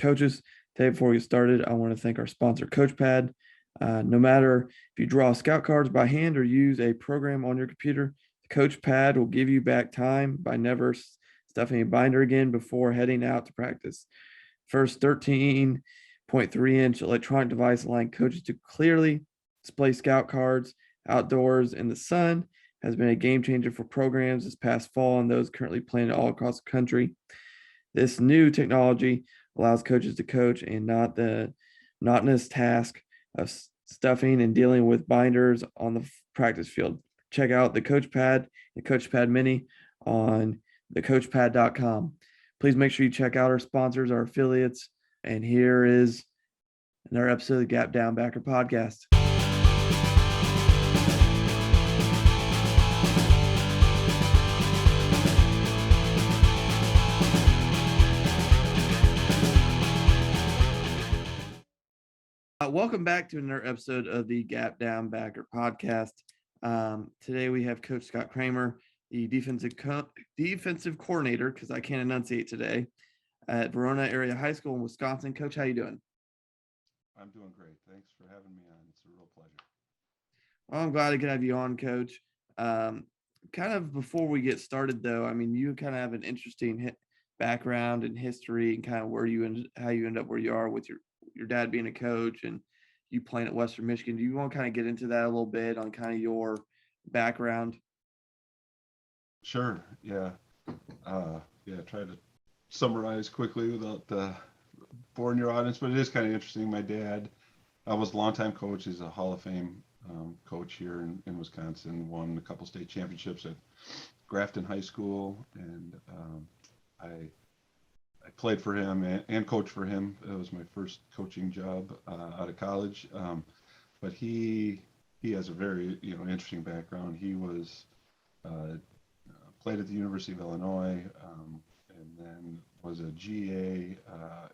Coaches, today before we get started, I want to thank our sponsor, CoachPad. No matter if you draw scout cards by hand or use a program on your computer, CoachPad will give you back time by never stuffing a binder again before heading out to practice. First 13.3-inch electronic device allowing coaches to clearly display scout cards outdoors in the sun has been a game changer for programs this past fall and those currently playing all across the country. This new technology allows coaches to coach and not the monotonous task of stuffing and dealing with binders on the practice field. Check out the CoachPad and CoachPad Mini on thecoachpad.com. Please make sure you check out our sponsors, our affiliates, and here is another episode of the Gap Down Backer podcast. Welcome back to another episode of the Gap Down Backer podcast. Today we have Coach Scott Cramer, the defensive coordinator, because I can't enunciate today, at Verona Area High School in Wisconsin. Coach, how you doing? I'm doing great. Thanks for having me on. It's a real pleasure. Well, I'm glad to have you on, Coach. Kind of before we get started, though, I mean, you kind of have an interesting background and history and kind of how you end up where you are with your dad being a coach and you playing at Western Michigan. Do you want to kind of get into that a little bit on kind of your background? Sure. Yeah. Try to summarize quickly without boring your audience, but it is kind of interesting. My dad was a longtime coach. He's a Hall of Fame coach here in Wisconsin, won a couple state championships at Grafton High School, and I played for him and coached for him. It was my first coaching job out of college. But he has a very interesting background. He was played at the University of Illinois, and then was a GA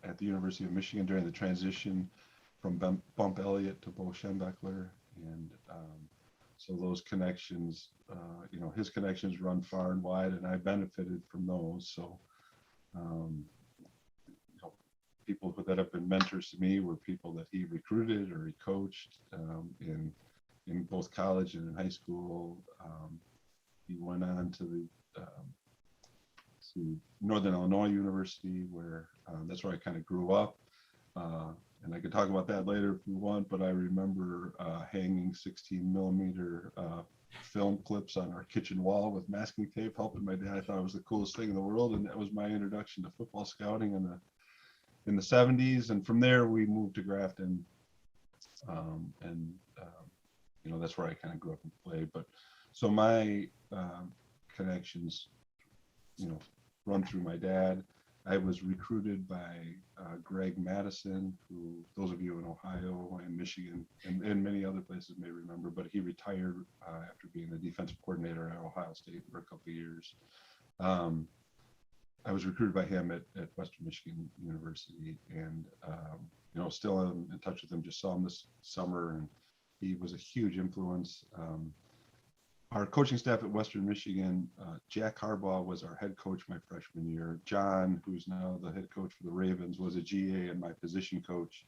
at the University of Michigan during the transition from Bump Elliott to Bo Schembechler, and so those connections, his connections run far and wide, and I benefited from those. So. People that have been mentors to me were people that he recruited or he coached in both college and in high school. He went on to Northern Illinois University, where that's where I kind of grew up. And I could talk about that later if you want, but I remember hanging 16 millimeter film clips on our kitchen wall with masking tape, helping my dad. I thought it was the coolest thing in the world, and that was my introduction to football scouting in the 70s. And from there we moved to Grafton, and that's where I kind of grew up and played. But so my connections run through my dad. I was recruited by Greg Mattison, who those of you in Ohio and Michigan and many other places may remember, but he retired after being the defensive coordinator at Ohio State for a couple of years. I was recruited by him at Western Michigan University, and still in touch with him. Just saw him this summer, and he was a huge influence. Our coaching staff at Western Michigan, Jack Harbaugh was our head coach my freshman year. John, who's now the head coach for the Ravens, was a GA and my position coach.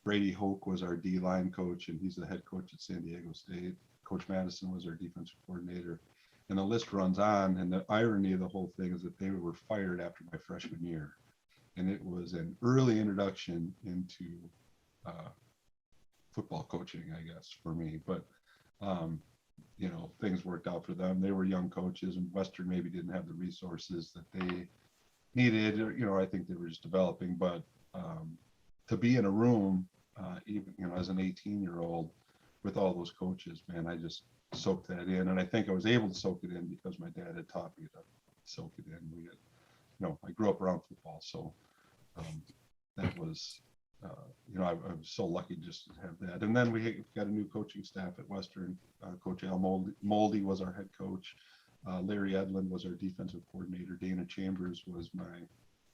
Brady Hoke was our D-line coach, and he's the head coach at San Diego State. Coach Mattison was our defensive coordinator. And the list runs on, and the irony of the whole thing is that they were fired after my freshman year. And it was an early introduction into football coaching, I guess, for me. But, things worked out for them. They were young coaches, and Western maybe didn't have the resources that they needed. I think they were just developing. But to be in a room, even, as an 18-year-old with all those coaches, man, I just soak that in, and I think I was able to soak it in because my dad had taught me to soak it in. I grew up around football, so that was, I was so lucky just to have that. And then we got a new coaching staff at Western. Coach Al Moldy was our head coach. Larry Edlund was our defensive coordinator. Dana Chambers was my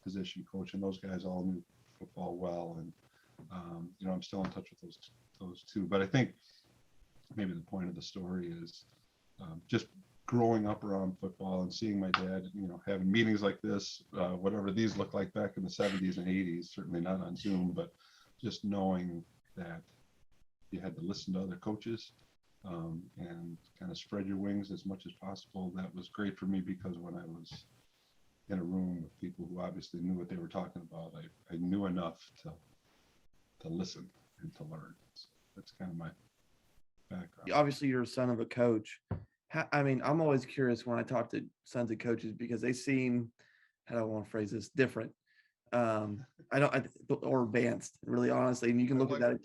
position coach, and those guys all knew football well. And I'm still in touch with those two. But I think maybe the point of the story is just growing up around football and seeing my dad, having meetings like this, whatever these look like back in the 70s and 80s, certainly not on Zoom, but just knowing that you had to listen to other coaches and kind of spread your wings as much as possible. That was great for me, because when I was in a room with people who obviously knew what they were talking about, I knew enough to listen and to learn. So that's kind of my background. Obviously, you're a son of a coach. I mean, I'm always curious when I talk to sons of coaches because they seem, how do I want to phrase this, different. Or advanced, really honestly. And you can look at that.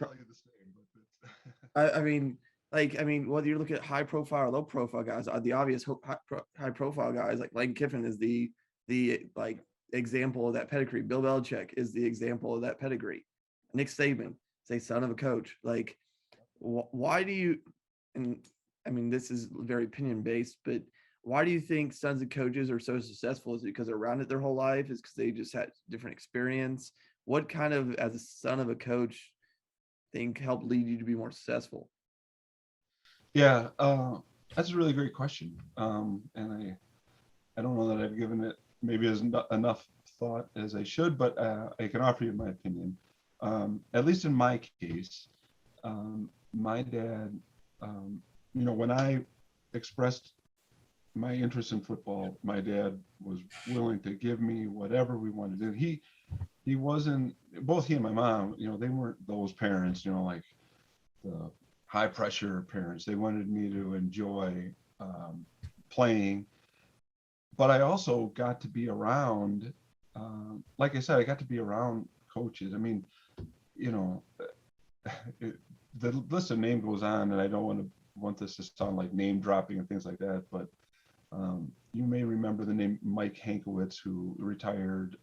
I mean, whether you look at high profile or low profile guys, the obvious high profile guys like Lane Kiffin is the like example of that pedigree. Bill Belichick is the example of that pedigree. Nick Saban is a son of a coach. Like, why do you? And I mean, this is very opinion based, but why do you think sons of coaches are so successful? Is it because they're around it their whole life? Is because they just had different experience? What kind of, as a son of a coach, think helped lead you to be more successful? Yeah, that's a really great question. And I don't know that I've given it maybe as enough thought as I should, but I can offer you my opinion. At least in my case, my dad, when I expressed my interest in football, my dad was willing to give me whatever we wanted to do. He wasn't, both he and my mom, they weren't those parents, like the high pressure parents. They wanted me to enjoy playing, but I also got to be around, like I said, I got to be around coaches. I mean, the list of name goes on, and I don't want this to sound like name dropping and things like that, but you may remember the name Mike Hankowitz, who retired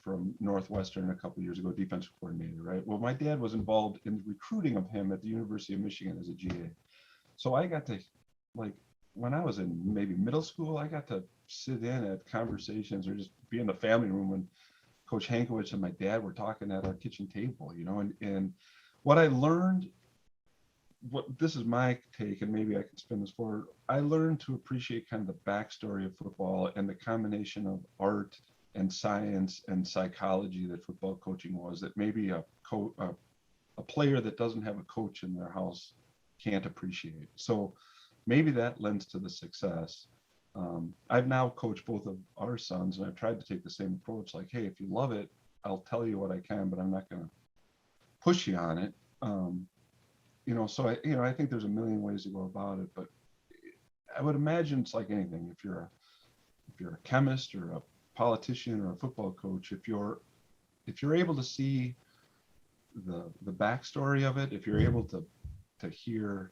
from Northwestern a couple of years ago, defensive coordinator, right? Well, my dad was involved in recruiting of him at the University of Michigan as a GA. So I got to, like, when I was in maybe middle school, I got to sit in at conversations or just be in the family room when Coach Hankowitz and my dad were talking at our kitchen table, and what I learned, this is my take, and maybe I can spin this forward. I learned to appreciate kind of the backstory of football and the combination of art and science and psychology that football coaching was, that maybe a player that doesn't have a coach in their house can't appreciate. So maybe that lends to the success. I've now coached both of our sons, and I've tried to take the same approach. Like, hey, if you love it, I'll tell you what I can, but I'm not going to push you on it. So I think there's a million ways to go about it, but I would imagine it's like anything. If you're a chemist or a politician or a football coach, if you're able to see the backstory of it, if you're able to hear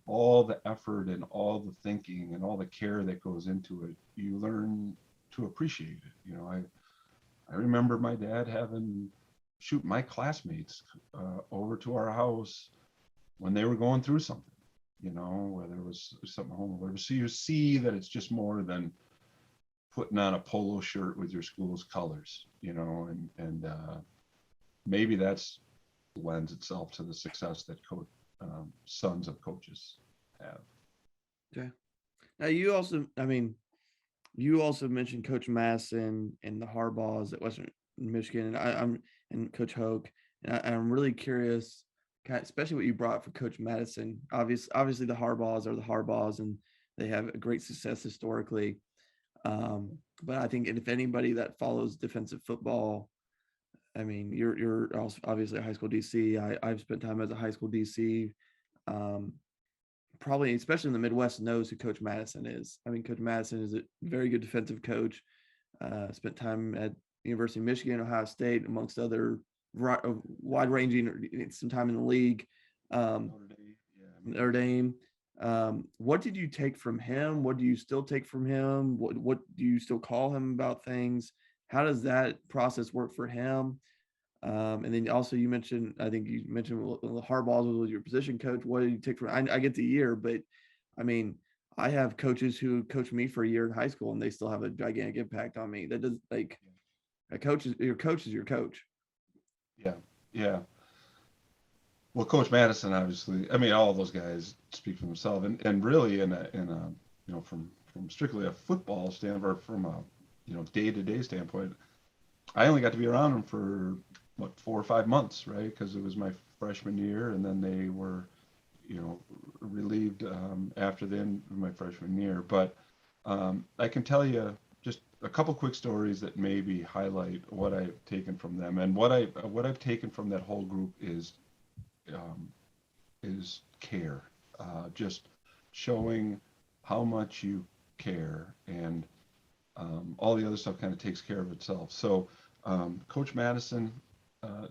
all the effort and all the thinking and all the care that goes into it, you learn to appreciate it. I remember my dad shoot my classmates over to our house when they were going through something, whether it was something home or whatever. So you see that it's just more than putting on a polo shirt with your school's colors, and maybe that's lends itself to the success that sons of coaches have. Okay. Now you also mentioned Coach Mattison and the Harbaughs at Western Michigan, and Coach Hoke, and I'm really curious, especially what you brought for Coach Mattison. Obviously the Harbaughs are the Harbaughs, and they have a great success historically. But I think if anybody that follows defensive football, I mean, you're also obviously a high school DC. I've spent time as a high school DC. Probably, especially in the Midwest, knows who Coach Mattison is. I mean, Coach Mattison is a very good defensive coach. Spent time at University of Michigan, Ohio State, amongst other wide-ranging, some time in the league. Notre Dame. What did you take from him? What do you still take from him? What do you still call him about things? How does that process work for him? And then also I think you mentioned the Harbaugh was your position coach. What did you take from? I get the year, but I mean, I have coaches who coached me for a year in high school, and they still have a gigantic impact on me. That does, like, your coach is your coach. Yeah. Well, Coach Mattison, obviously, I mean, all of those guys speak for themselves, and really from from strictly a football standpoint, from a day-to-day standpoint, I only got to be around them for what 4 or 5 months, right? Because it was my freshman year, and then they were relieved after the end of my freshman year. But I can tell you just a couple quick stories that maybe highlight what I've taken from them, and what I've taken from that whole group um, is care, just showing how much you care, and all the other stuff kind of takes care of itself. So Coach Mattison,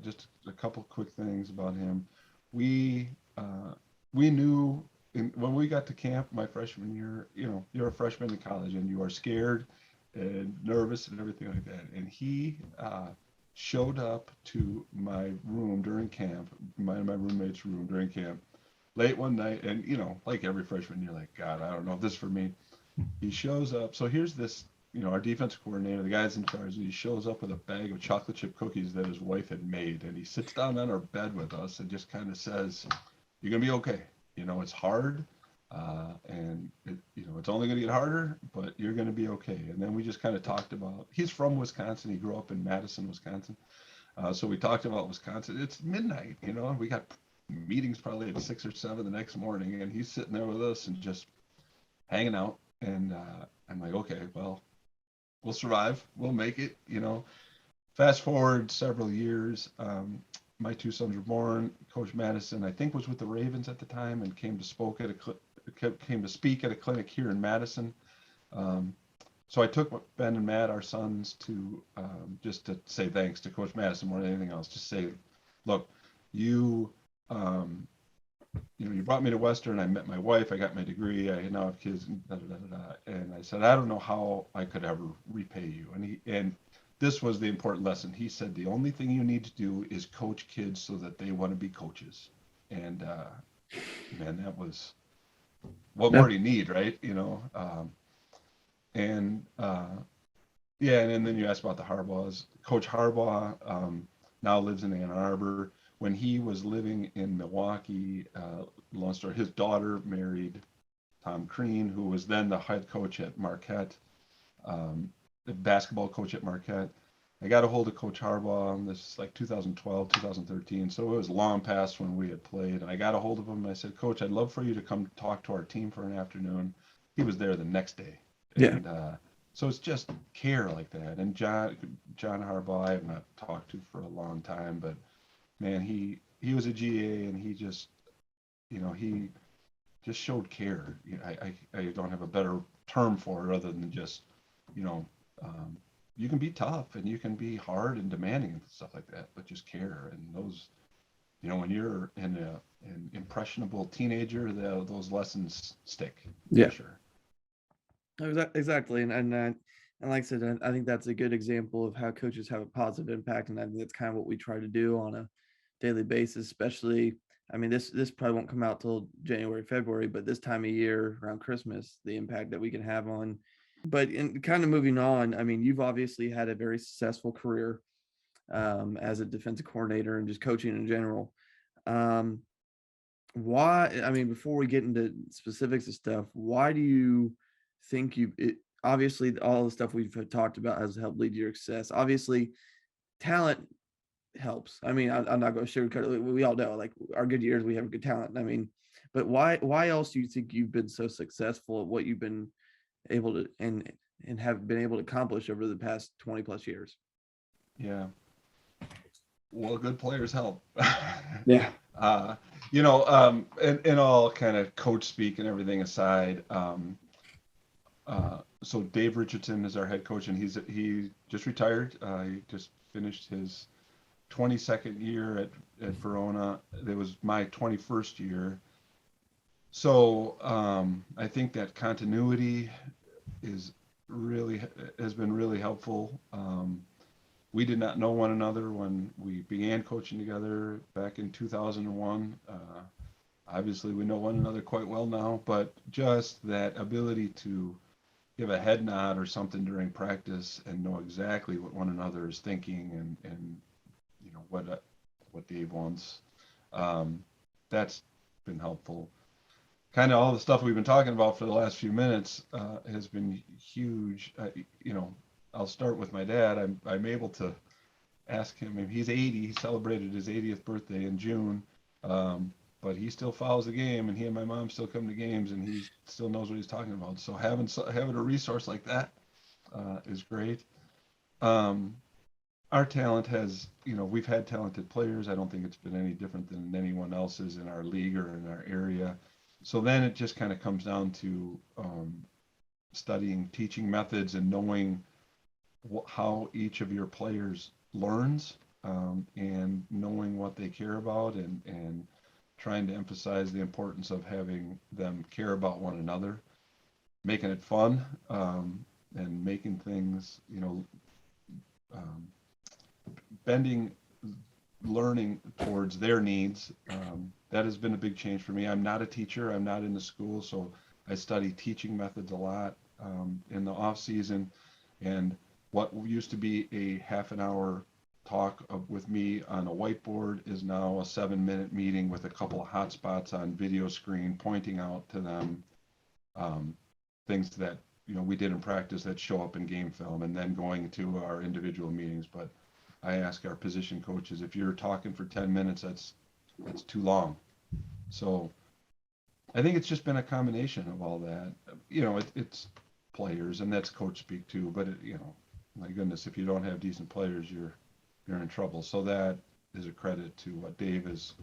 just a couple quick things about him. We we knew when we got to camp my freshman year, you're a freshman in college and you are scared and nervous and everything like that. And he showed up to my room during camp, my roommate's room during camp, late one night. And, like every freshman, you're like, God, I don't know if this is for me. He shows up. So here's this, our defensive coordinator, the guy's in charge, and he shows up with a bag of chocolate chip cookies that his wife had made. And he sits down on our bed with us and just kind of says, you're going to be okay. It's hard. And it's only going to get harder, but you're going to be okay. And then we just kind of talked about, he's from Wisconsin. He grew up in Mattison, Wisconsin. So we talked about Wisconsin. It's midnight, we got meetings probably at 6 or 7 the next morning, and he's sitting there with us and just hanging out. And I'm like, okay, well, we'll survive. We'll make it, Fast forward several years. My two sons were born. Coach Mattison, I think, was with the Ravens at the time, and came to speak at a clinic here in Mattison. So I took Ben and Matt, our sons, to just to say thanks to Coach Mattison more than anything else. Just say, look, you you brought me to Western. I met my wife. I got my degree. I now have kids. And, and I said, I don't know how I could ever repay you. And this was the important lesson. He said, the only thing you need to do is coach kids so that they want to be coaches. And man, that was what more do you need, right? And yeah, and then you asked about the Harbaughs. Coach Harbaugh now lives in Ann Arbor. When he was living in Milwaukee, long story, his daughter married Tom Crean, who was then the head coach at Marquette, the basketball coach at Marquette. I got a hold of Coach Harbaugh. This is like 2012, 2013, so it was long past when we had played. And I got a hold of him, and I said, Coach, I'd love for you to come talk to our team for an afternoon. He was there the next day. And so it's just care like that. And John Harbaugh, I have not talked to for a long time, but man, he was a GA, and he just, he just showed care. I don't have a better term for it other than just, you can be tough and you can be hard and demanding and stuff like that, but just care. And those, when you're an impressionable teenager, those lessons stick. Yeah, for sure. Exactly. And like I said, I think that's a good example of how coaches have a positive impact. And I think that's kind of what we try to do on a daily basis, especially, I mean, this probably won't come out till January, February, but this time of year around Christmas, the impact that we can have on. But in kind of moving on, I mean, you've obviously had a very successful career as a defensive coordinator and just coaching in general. Why, I mean, before we get into specifics of stuff, why do you think obviously all the stuff we've talked about has helped lead to your success? Obviously, talent helps. I mean, I'm not going to sugarcoat it. We all know, like, our good years, we have good talent. I mean, but why else do you think you've been so successful at what you've been able to and have been able to accomplish over the past 20 plus years? Yeah. Well, good players help. Yeah. And all kind of coach speak and everything aside, so Dave Richardson is our head coach, and he just retired. He just finished his 22nd year at Verona. It was my 21st year. So I think that continuity has been really helpful. We did not know one another when we began coaching together back in 2001. Obviously, we know one another quite well now, but just that ability to give a head nod or something during practice and know exactly what one another is thinking and what Dave wants, that's been helpful. kind of all the stuff we've been talking about for the last few minutes has been huge. I'll start with my dad. I'm able to ask him. I mean, he's 80. He celebrated his 80th birthday in June, but he still follows the game, and he and my mom still come to games, and he still knows what he's talking about. So having a resource like that is great. Um, our talent has, we've had talented players. I don't think it's been any different than anyone else's in our league or in our area. So then it just kind of comes down to studying teaching methods and knowing how each of your players learns, and knowing what they care about, and trying to emphasize the importance of having them care about one another, making it fun, and making things, um, bending learning towards their needs. That has been a big change for me. I'm not a teacher. I'm not in the school, so I study teaching methods a lot in the off season. And what used to be a half an hour talk with me on a whiteboard is now a 7-minute meeting with a couple of hotspots on video screen, pointing out to them things that we did in practice that show up in game film, and then going to our individual meetings. But I ask our position coaches, if you're talking for 10 minutes, that's too long. So I think it's just been a combination of all that. It's players, and that's coach speak too. But my goodness, if you don't have decent players, you're in trouble. So that is a credit to what Dave has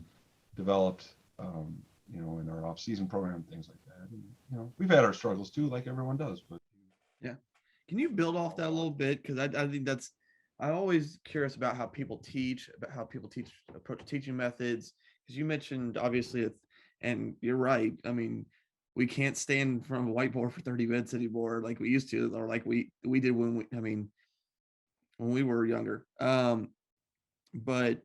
developed, in our off-season program, things like that. And, we've had our struggles too, like everyone does. But Yeah. Can you build off that a little bit? Because I think I'm always curious about how people teach, approach teaching methods. Because you mentioned obviously, and you're right. I mean, we can't stand in front of a whiteboard for 30 minutes anymore like we used to, or like we did when we were younger. But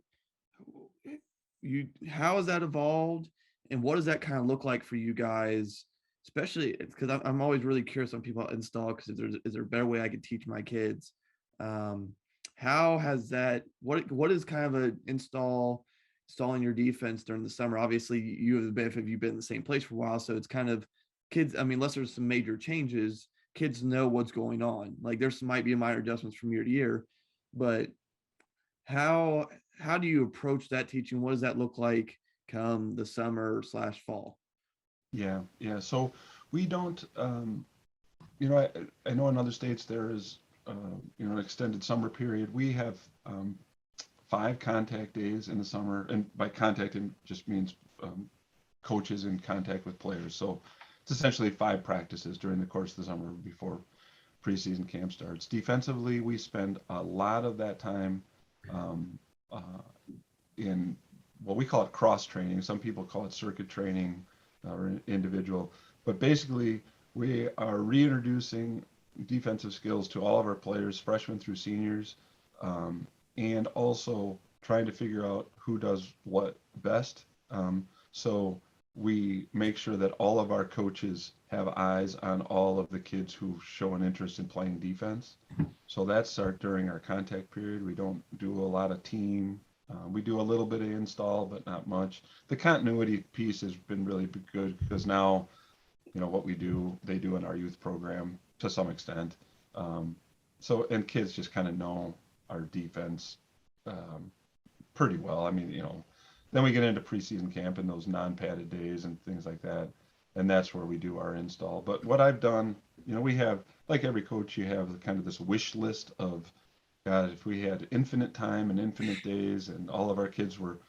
how has that evolved, and what does that kind of look like for you guys? Especially because I'm always really curious on people install, because is there a better way I could teach my kids? Um, how has that? What is kind of an installing your defense during the summer? Obviously, you have the benefit of you've been in the same place for a while, so it's kind of kids. I mean, unless there's some major changes, kids know what's going on. Like there's might be minor adjustments from year to year, but how how do you approach that teaching? What does that look like come the summer/fall? yeah. So we don't. I know in other states there is, an extended summer period. We have 5 contact days in the summer, and by contact it just means coaches in contact with players. So it's essentially 5 practices during the course of the summer before preseason camp starts. Defensively, we spend a lot of that time um, uh, in what we call it cross training. Some people call it circuit training or individual, but basically we are reintroducing defensive skills to all of our players, freshmen through seniors, and also trying to figure out who does what best. So we make sure that all of our coaches have eyes on all of the kids who show an interest in playing defense. So that's during our contact period. We don't do a lot of team. We do a little bit of install, but not much. The continuity piece has been really good because now, what we do, they do in our youth program to some extent. And kids just kind of know our defense pretty well. I mean, then we get into preseason camp and those non-padded days and things like that. And that's where we do our install. But what I've done, we have, like every coach, you have kind of this wish list of, God, if we had infinite time and infinite days and all of our kids were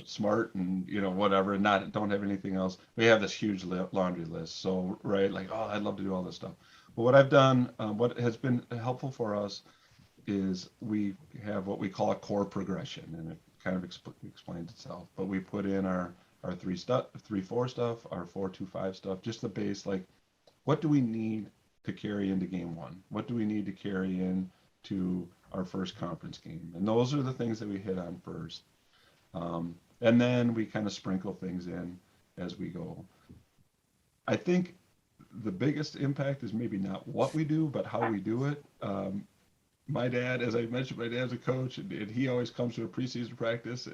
smart and, whatever, and don't have anything else, we have this huge laundry list. So, right, like, oh, I'd love to do all this stuff. But what I've done, what has been helpful for us is we have what we call a core progression, and it kind of explains itself. But we put in our 3-4 stuff, our 4-2-5 stuff, just the base. Like, what do we need to carry into game one? What do we need to carry in to our first conference game? And those are the things that we hit on first. And then we kind of sprinkle things in as we go. I think the biggest impact is maybe not what we do, but how we do it. My dad, as I mentioned, my dad's a coach, and he always comes to a preseason practice,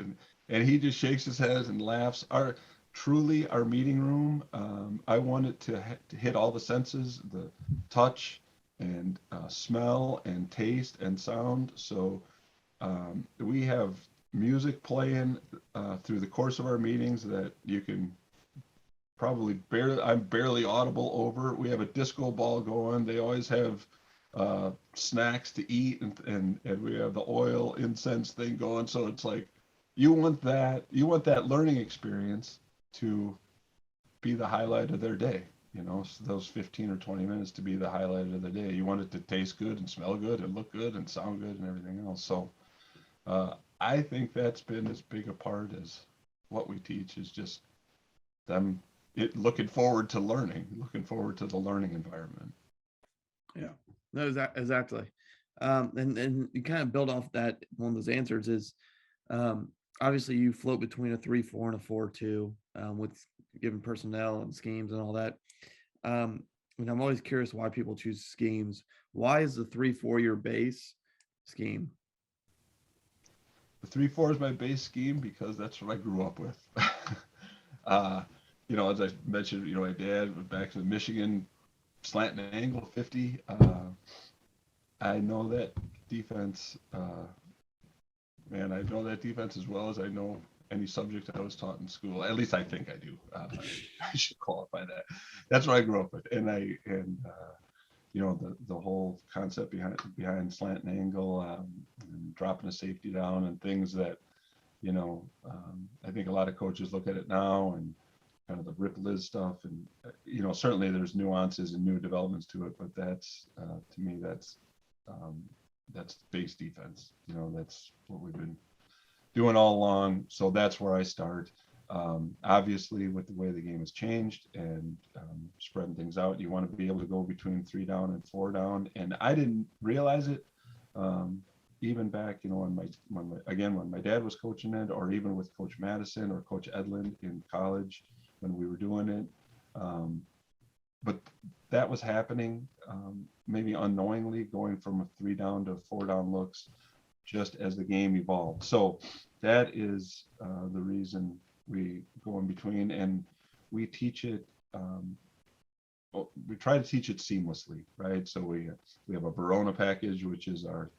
and he just shakes his head and laughs. truly our meeting room. I want it to hit all the senses, the touch and smell and taste and sound. So we have music playing through the course of our meetings that you can probably I'm barely audible over. We have a disco ball going. They always have snacks to eat, and we have the oil incense thing going. So it's like you want that learning experience to be the highlight of their day. You know, so those 15 or 20 minutes to be the highlight of the day. You want it to taste good and smell good and look good and sound good and everything else. So I think that's been as big a part as what we teach is just them looking forward to learning, looking forward to the learning environment. Yeah, no, exactly. And you kind of build off that. One of those answers is obviously you float between a 3-4 and a 4-2 with given personnel and schemes and all that. And I'm always curious why people choose schemes. Why is the 3-4 your base scheme? The 3-4 is my base scheme because that's what I grew up with. You know, as I mentioned, you know, my dad went back to Michigan, slant and angle 50. I know that defense, man. I know that defense as well as I know any subject I was taught in school. At least I think I do. I should qualify that. That's what I grew up with, and you know, the whole concept behind slant and angle, and dropping a safety down, and things that, you know, I think a lot of coaches look at it now and kind of the Rip Liz stuff, and you know, certainly there's nuances and new developments to it, but that's to me that's base defense. You know, that's what we've been doing all along. So that's where I start. Obviously, with the way the game has changed and spreading things out, you want to be able to go between 3 down and 4 down. And I didn't realize it even back, you know, when my dad was coaching it, or even with Coach Mattison or Coach Edlin in college when we were doing it. But that was happening maybe unknowingly, going from a 3 down to 4 down looks just as the game evolved. So that is the reason we go in between, and we teach it. We try to teach it seamlessly, right? So we have a Verona package, which is our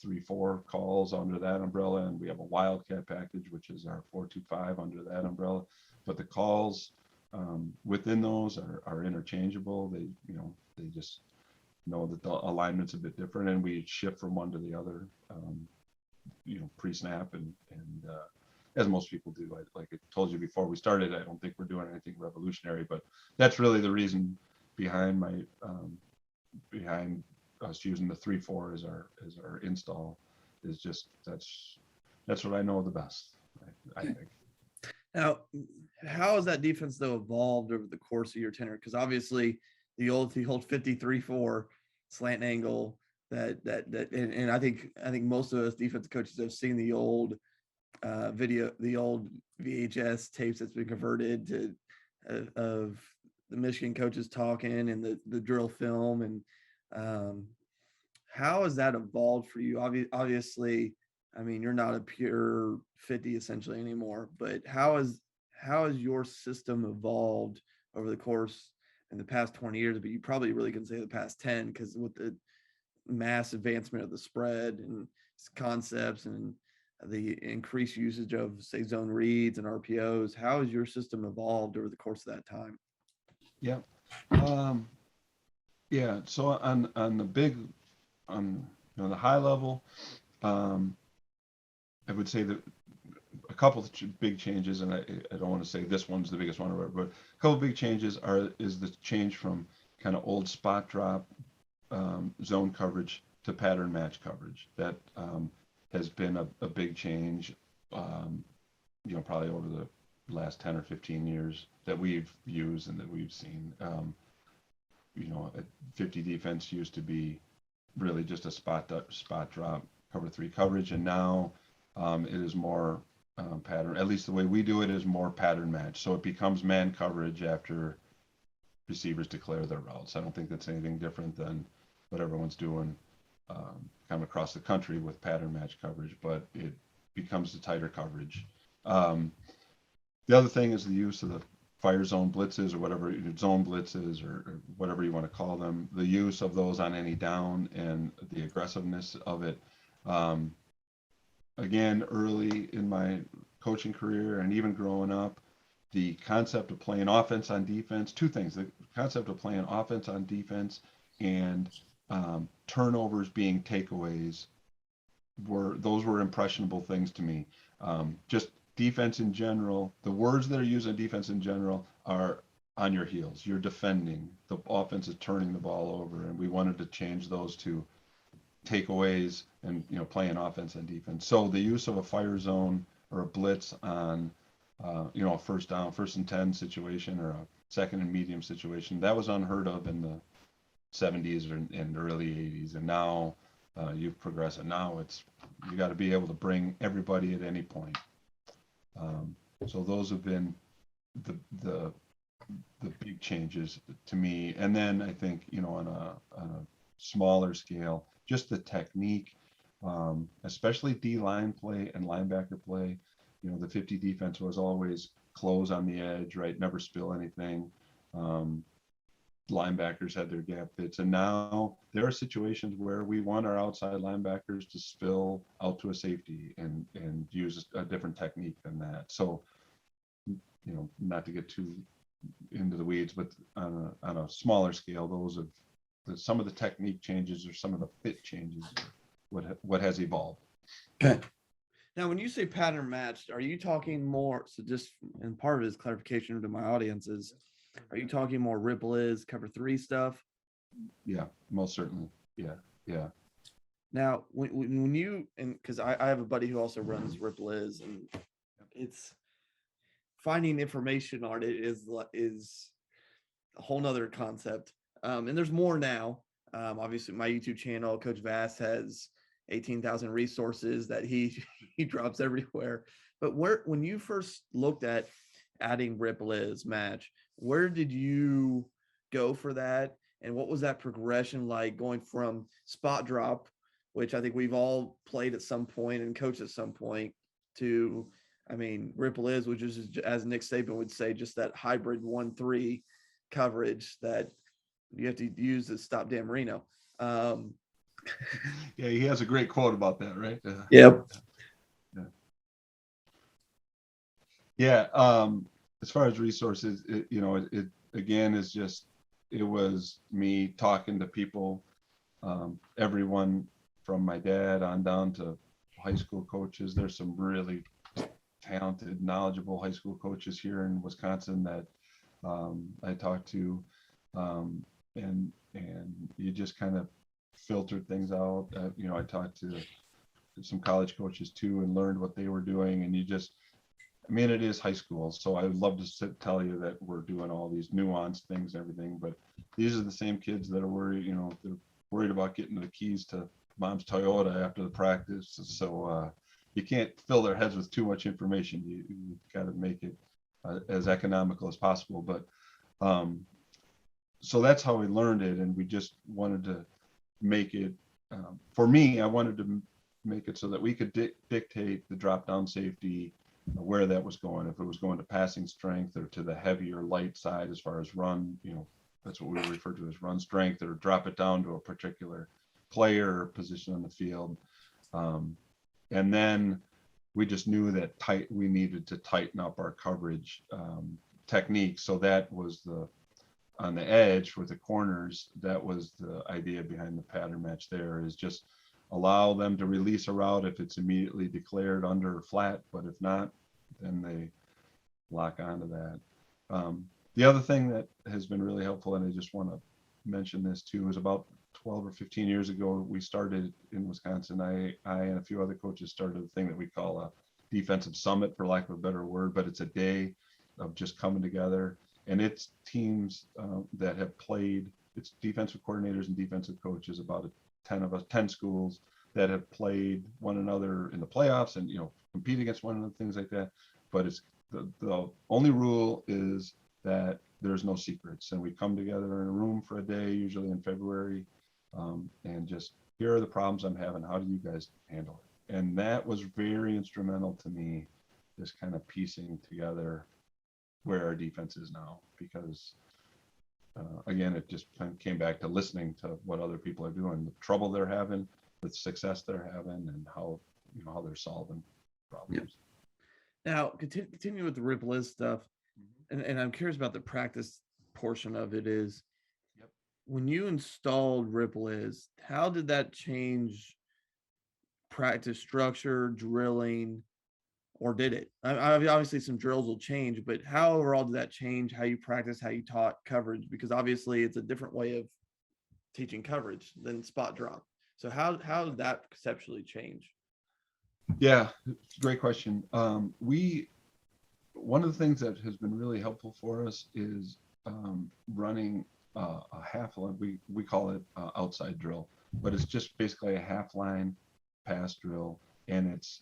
3-4 calls under that umbrella, and we have a Wildcat package, which is our 4-2-5 under that umbrella. But the calls within those are interchangeable. They, you know, they just know that the alignment's a bit different, and we shift from one to the other, you know, pre-snap and as most people do. Like I told you before we started, I don't think we're doing anything revolutionary, but that's really the reason behind my behind us using the 3-4 as our install, is just that's what I know the best, I think. Now, how has that defense though evolved over the course of your tenure? Because obviously the old 53-4 slant angle and I think most of us defensive coaches have seen the old the old VHS tapes that's been converted to of the Michigan coaches talking and the drill film. And how has that evolved for you? Obviously, I mean, you're not a pure 50 essentially anymore, but how has your system evolved over the course in the past 20 years? But you probably really can say the past 10, because with the mass advancement of the spread and concepts and the increased usage of, say, zone reads and RPOs, how has your system evolved over the course of that time? Yeah. Yeah. So on the big, on, you know, the high level, I would say that a couple of big changes, and I don't want to say this one's the biggest one, or whatever, but a couple of big changes is the change from kind of old spot drop zone coverage to pattern match coverage. That has been a big change, you know, probably over the last 10 or 15 years that we've used and that we've seen. You know, 50 defense used to be really just a spot drop cover 3 coverage, and now it is more pattern. At least the way we do it is more pattern match. So it becomes man coverage after receivers declare their routes. I don't think that's anything different than what everyone's doing kind of across the country with pattern match coverage, but it becomes the tighter coverage. The other thing is the use of the fire zone blitzes, or whatever, zone blitzes, or whatever you want to call them, the use of those on any down and the aggressiveness of it. Um, Again, early in my coaching career and even growing up, the concept of playing offense on defense, two things: the concept of playing offense on defense and turnovers being takeaways were impressionable things to me. Just defense in general, the words that are used in defense in general are on your heels. You're defending. The offense is turning the ball over, and we wanted to change those to takeaways and playing offense and defense. So the use of a fire zone or a blitz on a first down, 1st and 10 situation, or a 2nd and medium situation, that was unheard of in the 70s and early 80s. And now you've progressed, and now you got to be able to bring everybody at any point. So those have been the big changes to me. And then I think on a smaller scale, just the technique, especially D-line play and linebacker play. The 50 defense was always close on the edge, right? Never spill anything. Linebackers had their gap fits, and now there are situations where we want our outside linebackers to spill out to a safety and use a different technique than that. So, not to get too into the weeds, but on a smaller scale, those are some of the technique changes or some of the fit changes, what has evolved. Okay. Now, when you say pattern matched, are you talking more? So just, and part of it is clarification to my audience is, are you talking more Ripple is cover 3 stuff? Yeah, most certainly. Yeah. Now, when you, and because I have a buddy who also runs Ripple is, and it's finding information on it is a whole nother concept. And there's more now. Obviously, my YouTube channel, Coach Vass, has 18,000 resources that he drops everywhere. But when you first looked at adding Ripple is match, where did you go for that? And what was that progression like, going from spot drop, which I think we've all played at some point and coached at some point, to, Ripple is, which is, as Nick Saban would say, just that hybrid 1-3 coverage that you have to use to stop Dan Marino. Yeah, he has a great quote about that, right? Yep. Yeah. As far as resources, it again is just, it was me talking to people, everyone from my dad on down to high school coaches. There's some really talented, knowledgeable high school coaches here in Wisconsin that I talked to, and you just kind of filtered things out. I talked to some college coaches too and learned what they were doing, and it is high school, so I would love to tell you that we're doing all these nuanced things and everything, but these are the same kids that are worried, they're worried about getting the keys to mom's Toyota after the practice. So you can't fill their heads with too much information. You've got to make it as economical as possible. But so that's how we learned it, and we just wanted to make it, for me, I wanted to make it so that we could dictate the drop down safety, where that was going, if it was going to passing strength or to the heavier light side as far as run, that's what we refer to as run strength, or drop it down to a particular player or position on the field. And then we just knew that we needed to tighten up our coverage technique. So that was on the edge with the corners, that was the idea behind the pattern match there, is just allow them to release a route if it's immediately declared under or flat, but if not, then they lock onto that. The other thing that has been really helpful, and I just want to mention this too, is about 12 or 15 years ago, we started in Wisconsin. I and a few other coaches started a thing that we call a defensive summit, for lack of a better word, but it's a day of just coming together, and it's teams that have played, it's defensive coordinators and defensive coaches, about 10 schools that have played one another in the playoffs and compete against one another, things like that. But it's the only rule is that there's no secrets, and we come together in a room for a day, usually in February, and just, here are the problems I'm having, how do you guys handle it? And that was very instrumental to me, just kind of piecing together where our defense is now, because again, it just kind of came back to listening to what other people are doing, the trouble they're having, the success they're having, and how how they're solving problems. Now, continue with the Rip Liz stuff, and I'm curious about the practice portion of it. Is Yep. when you installed Rip Liz, how did that change practice structure, drilling, or did it? Obviously, some drills will change, but how overall did that change how you practice, how you taught coverage? Because obviously, it's a different way of teaching coverage than spot drop. So how did that conceptually change? Yeah, great question. One of the things that has been really helpful for us is running a half line. We call it outside drill, but it's just basically a half line pass drill, and it's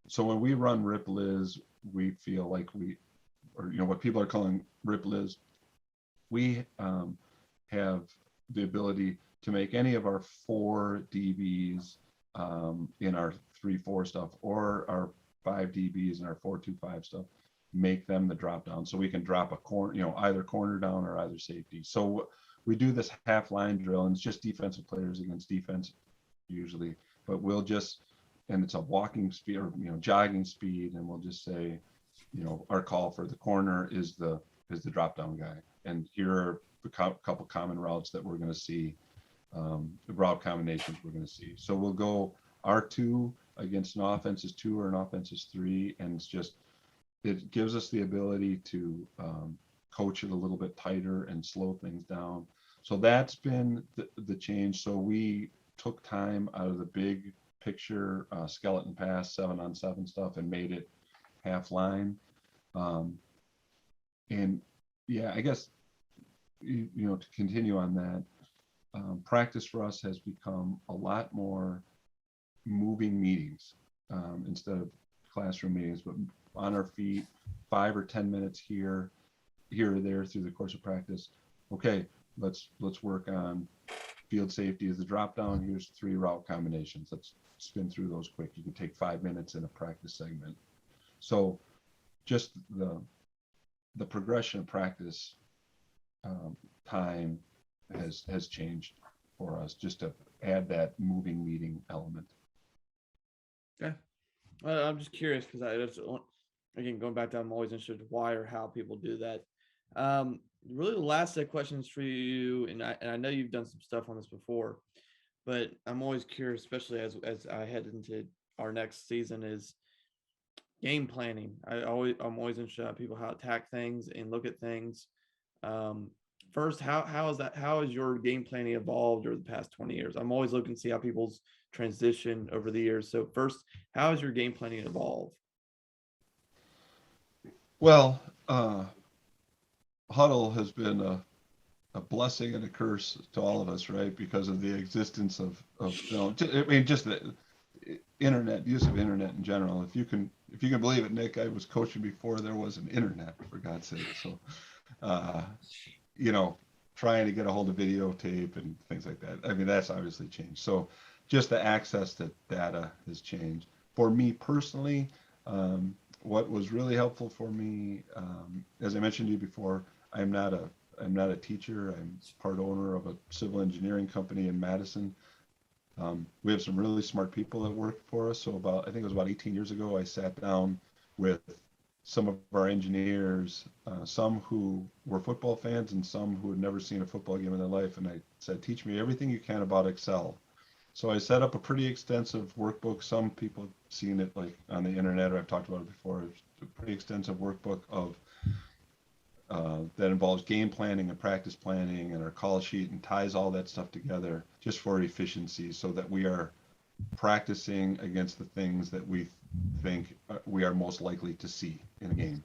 so when we run Rip Liz, we feel like what people are calling Rip Liz, we have the ability to make any of our 4 DBs in our 3-4 stuff, or our 5 DBs in our 4-2-5 stuff, make them the drop down, so we can drop a corner, either corner down or either safety. So we do this half line drill, and it's just defensive players against defense usually, but and it's a walking speed or jogging speed, and we'll just say, our call for the corner is the drop down guy, and here are a couple common routes that we're going to see, the route combinations we're going to see. So we'll go R2 against an offense is 2 or an offense is 3, and it gives us the ability to coach it a little bit tighter and slow things down. So that's been the change. So we took time out of the big picture skeleton pass 7-on-7 stuff and made it half line. And yeah, I guess to continue on that, practice for us has become a lot more moving meetings instead of classroom meetings, but on our feet, 5 or 10 minutes here or there through the course of practice. Okay, let's work on field safety as the drop down. Here's 3 route combinations. Let's spin through those quick. You can take 5 minutes in a practice segment. So just the progression of practice time has changed for us, just to add that moving meeting element. Yeah, I'm just curious because again, going back to, I'm always interested why or how people do that. Really, the last set of questions for you, and I know you've done some stuff on this before, but I'm always curious, especially as I head into our next season, is game planning. I'm always interested in people how to attack things and look at things. First, how has your game planning evolved over the past 20 years? I'm always looking to see how people's transition over the years. So first, how has your game planning evolved? Well, huddle has been a blessing and a curse to all of us, right? Because of the existence of just the internet, use of internet in general. If you can believe it, Nick, I was coaching before there was an internet, for God's sake. So, trying to get a hold of videotape and things like that. I mean, that's obviously changed. So just the access to data has changed. For me personally, what was really helpful for me, as I mentioned to you before, I'm not a teacher. I'm part owner of a civil engineering company in Mattison. We have some really smart people that work for us. So I think it was about 18 years ago, I sat down with some of our engineers, some who were football fans and some who had never seen a football game in their life. And I said, teach me everything you can about Excel. So I set up a pretty extensive workbook. Some people have seen it like on the internet, or I've talked about it before. It's a pretty extensive workbook of that involves game planning and practice planning and our call sheet, and ties all that stuff together just for efficiency, so that we are practicing against the things that we think we are most likely to see in a game.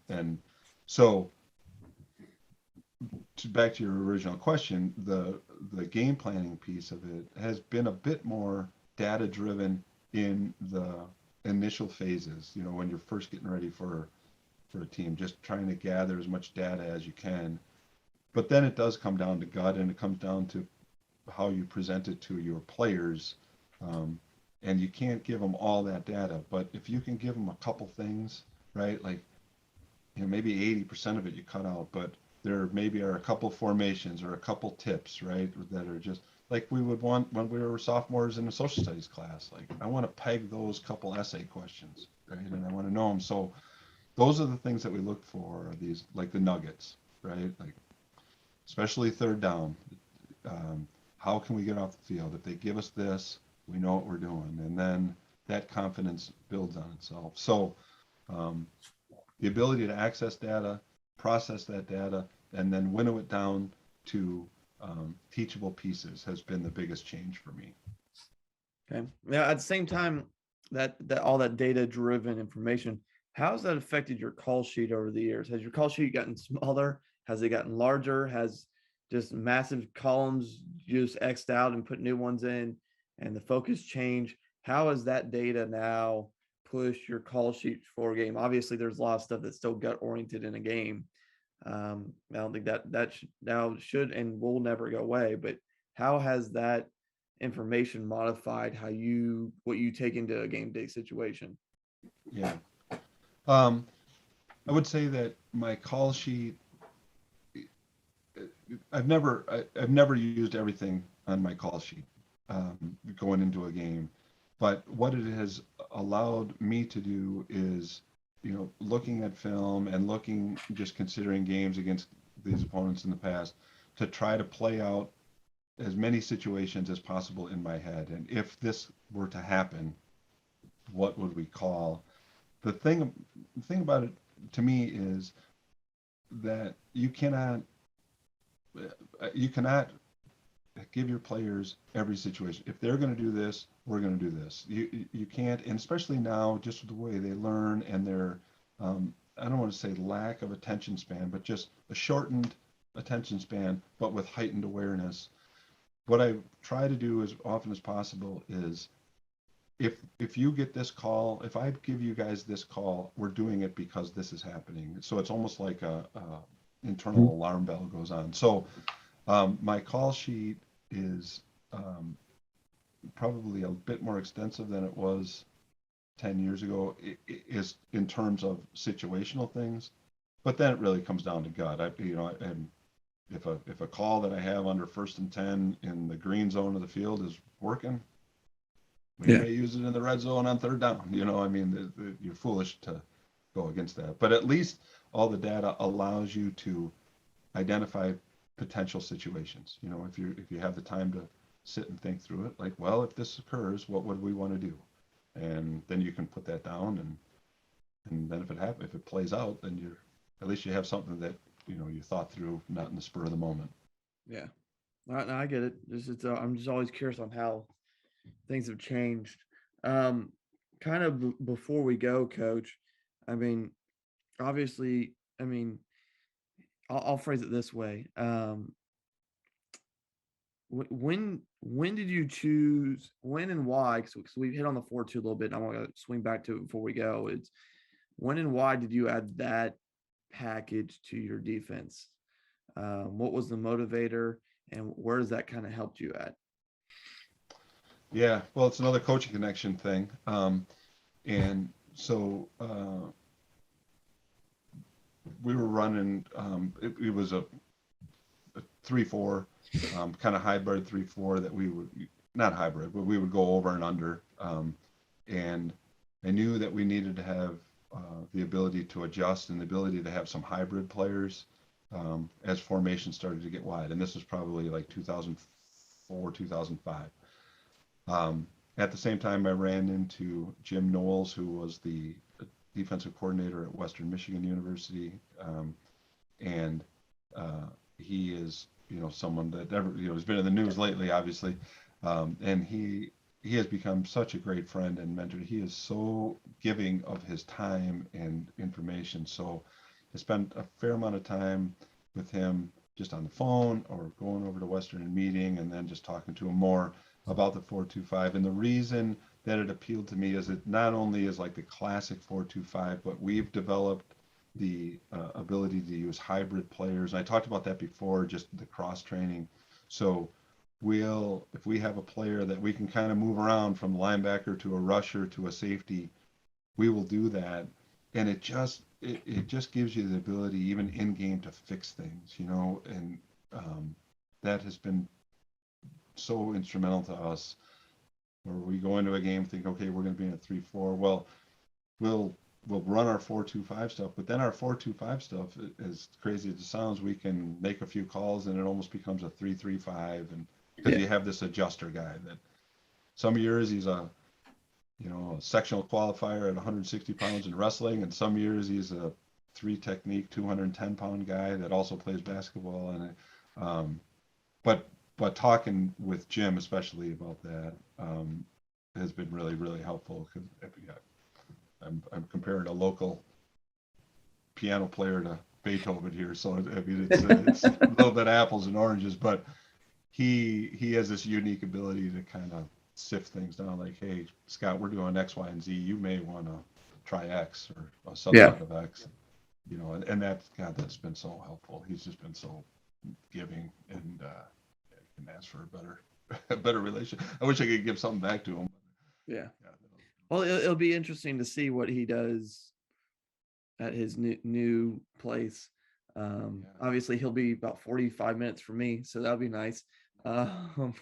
And so back to your original question, the game planning piece of it has been a bit more data driven in the initial phases, when you're first getting ready for a team, just trying to gather as much data as you can. But then it does come down to gut, and it comes down to how you present it to your players. And you can't give them all that data, but if you can give them a couple things right? Like, maybe 80% of it you cut out, but there maybe are a couple formations or a couple tips, right? That are just like we would want when we were sophomores in a social studies class. Like, I want to peg those couple essay questions, right? And I want to know them. So those are the things that we look for, these, like the nuggets, right? Like, especially third down. How can we get off the field? If they give us this, we know what we're doing. And then that confidence builds on itself. So um, the ability to access data, process that data, and then winnow it down to teachable pieces has been the biggest change for me. Okay. Yeah. At the same time, that all that data driven information, how has that affected your call sheet over the years? Has your call sheet gotten smaller? Has it gotten larger? Has just massive columns just X'd out and put new ones in and the focus change? How has that data now pushed your call sheet for a game? Obviously, there's a lot of stuff that's still gut oriented in a game. I don't think now should and will never go away, but how has that information modified what you take into a game day situation? Yeah. Um, I would say that my call sheet, I've never used everything on my call sheet going into a game, but what it has allowed me to do is, looking at film and just considering games against these opponents in the past, to try to play out as many situations as possible in my head. And if this were to happen, what would we call? The thing about it to me is that you cannot give your players every situation. If they're going to do this, we're going to do this. You can't, and especially now, just with the way they learn and their I don't want to say lack of attention span, but just a shortened attention span, but with heightened awareness. What I try to do as often as possible is, if you get this call, if I give you guys this call, we're doing it because this is happening. So it's almost like a internal alarm bell goes on. So my call sheet is probably a bit more extensive than it was 10 years ago, is in terms of situational things. But then it really comes down to gut. And if a call that I have under 1st and 10 in the green zone of the field is working, we may use it in the red zone on 3rd down. You're foolish to go against that. But at least all the data allows you to identify potential situations. If you have the time to sit and think through it, like, well, if this occurs, what would we want to do? And then you can put that down, and then if it plays out, then at least you have something that you thought through, not in the spur of the moment. Yeah, I get it. I'm just always curious on how things have changed. Kind of before we go, Coach. I mean, obviously, I mean, I'll phrase it this way. When did you choose, when and why? Because we've hit on the 4-2 a little bit, and I want to swing back to it before we go. It's when and why did you add that package to your defense? What was the motivator, and where does that kind of helped you at? Yeah, well, it's another coaching connection thing. And so we were running, it was a 3-4, kind of hybrid 3-4 that we would, not hybrid, but we would go over and under. And I knew that we needed to have the ability to adjust and the ability to have some hybrid players as formation started to get wide. And this was probably like 2004, 2005. At the same time, I ran into Jim Knowles, who was the defensive coordinator at Western Michigan University, and he is, someone that has been in the news lately, obviously, and he has become such a great friend and mentor. He is so giving of his time and information. So I spent a fair amount of time with him just on the phone or going over to Western and meeting, and then just talking to him more about the 4-2-5. And the reason that it appealed to me is it not only is like the classic 4-2-5, but we've developed the ability to use hybrid players. I talked about that before, just the cross training. So if we have a player that we can kind of move around from linebacker to a rusher to a safety, we will do that. and it just gives you the ability, even in game, to fix things, and that has been so instrumental to us. Where we go into a game, think, okay, we're going to be in a 3-4. Well, we'll we'll run our 4-2-5 stuff, but then our 4-2-5 stuff, as crazy as it sounds, we can make a few calls and it almost becomes a 3-3-5, and because Yeah. you have this adjuster guy that some years he's a a sectional qualifier at 160 pounds in wrestling, and some years he's a three technique 210-pound guy that also plays basketball. And um, but talking with Jim especially about that has been really really helpful, because I'm comparing a local piano player to Beethoven here, so I mean it's a little bit apples and oranges, but he has this unique ability to kind of sift things down. Like, hey, Scott, we're doing X, Y, and Z. You may want to try X or a Yeah. subset of X. And that's, God, that's been so helpful. He's just been so giving, and you can ask for a better relation. I wish I could give something back to him. Yeah. Yeah, Well, it'll be interesting to see what he does at his new place. yeah, Obviously, he'll be about 45 minutes from me, so that'll be nice. Um, that'll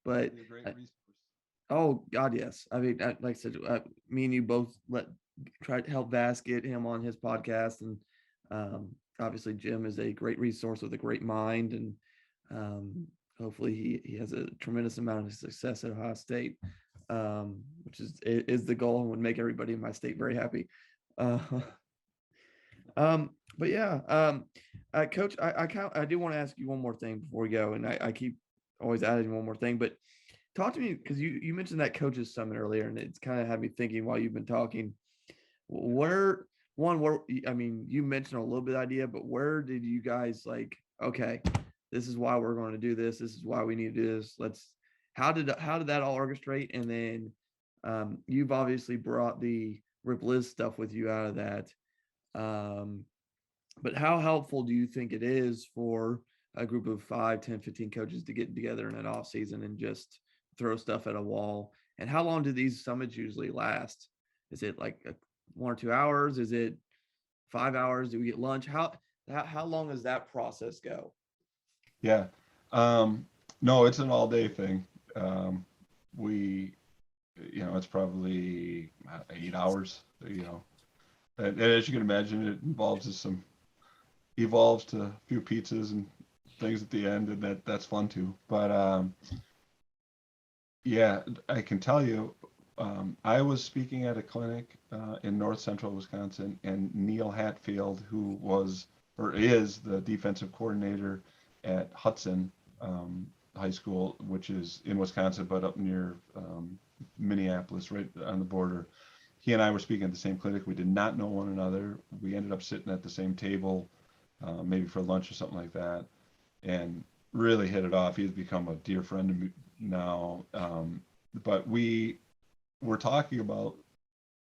but be a great uh, resource. oh God, yes. I mean, like I said, me and you both try to help Vass get him on his podcast, and obviously Jim is a great resource with a great mind, and um, hopefully he has a tremendous amount of success at Ohio State, which is the goal and would make everybody in my state very happy. Uh, Yeah. but yeah, Coach, I do want to ask you one more thing before we go, and I keep always adding one more thing, but talk to me, because you mentioned that coaches summit earlier, and it's kind of had me thinking while you've been talking. Where where I mean, you mentioned a little bit of idea, but where did you guys like? Okay, this is why we're going to do this. This is why we need to do this. How did that all orchestrate? And then you've obviously brought the Rip Liz stuff with you out of that. Um, but how helpful do you think it is for a group of 5, 10, 15 coaches to get together in an off season and just throw stuff at a wall? And how long do these summits usually last? Is it like 1 or 2 hours? Is it 5 hours? Do we get lunch? How long does that process go? Yeah. Um, no, it's an all day thing. Um, we, it's probably 8 hours, and as you can imagine, it evolves to a few pizzas and things at the end, and that's fun too. But yeah, I can tell you, I was speaking at a clinic in north central Wisconsin, and Neil Hatfield, who was or is the defensive coordinator at Hudson High School, which is in Wisconsin, but up near Minneapolis, right on the border. He and I were speaking at the same clinic. We did not know one another. We ended up sitting at the same table, maybe for lunch or something like that, and really hit it off. He's become a dear friend to me now. But we were talking about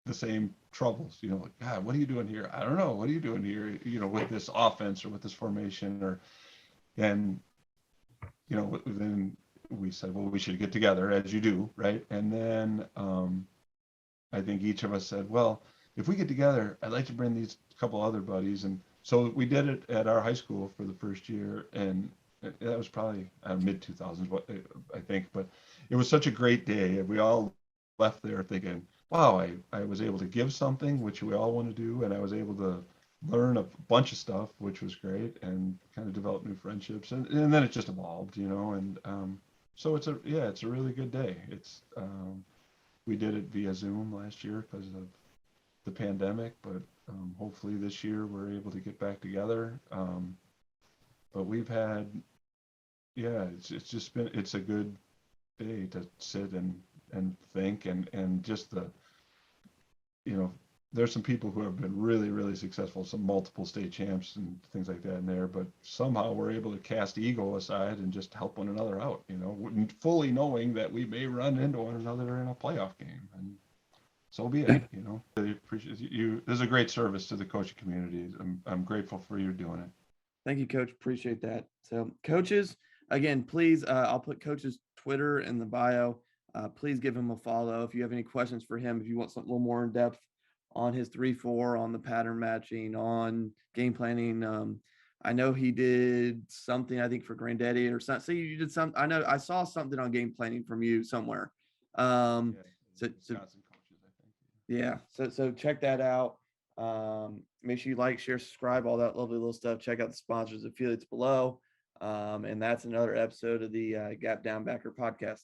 the same troubles, like, God, what are you doing here? I don't know. What are you doing here? With this offense or with this formation, and then we said, well, we should get together, as you do, right? And then I think each of us said, well, if we get together, I'd like to bring these couple other buddies. And so we did it at our high school for the first year, and that was probably mid 2000s, I think. But it was such a great day. We all left there thinking, wow, I was able to give something, which we all want to do, and I was able to learn a bunch of stuff, which was great, and kind of develop new friendships. And then it just evolved, and so it's a really good day. We did it via Zoom last year because of the pandemic, but hopefully this year we're able to get back together. But we've had, yeah, it's a good day to sit and think, and just you know, there's some people who have been really, really successful, some multiple state champs and things like that in there, but somehow we're able to cast ego aside and just help one another out, fully knowing that we may run into one another in a playoff game, and so be it. Really appreciate you. This is a great service to the coaching community. I'm grateful for you doing it. Thank you, Coach. Appreciate that. So, coaches, again, please, I'll put Coach's Twitter in the bio. Please give him a follow if you have any questions for him. If you want something a little more in depth, on his 3-4, on the pattern matching, on game planning. I know he did something, I think, for Granddaddy or something. So you did some. I know I saw something on game planning from you somewhere. Yeah, So Wisconsin coaches, I think. yeah, so check that out. Make sure you like, share, subscribe, all that lovely little stuff. Check out the sponsors, affiliates below. And that's another episode of the Gap Down Backer podcast.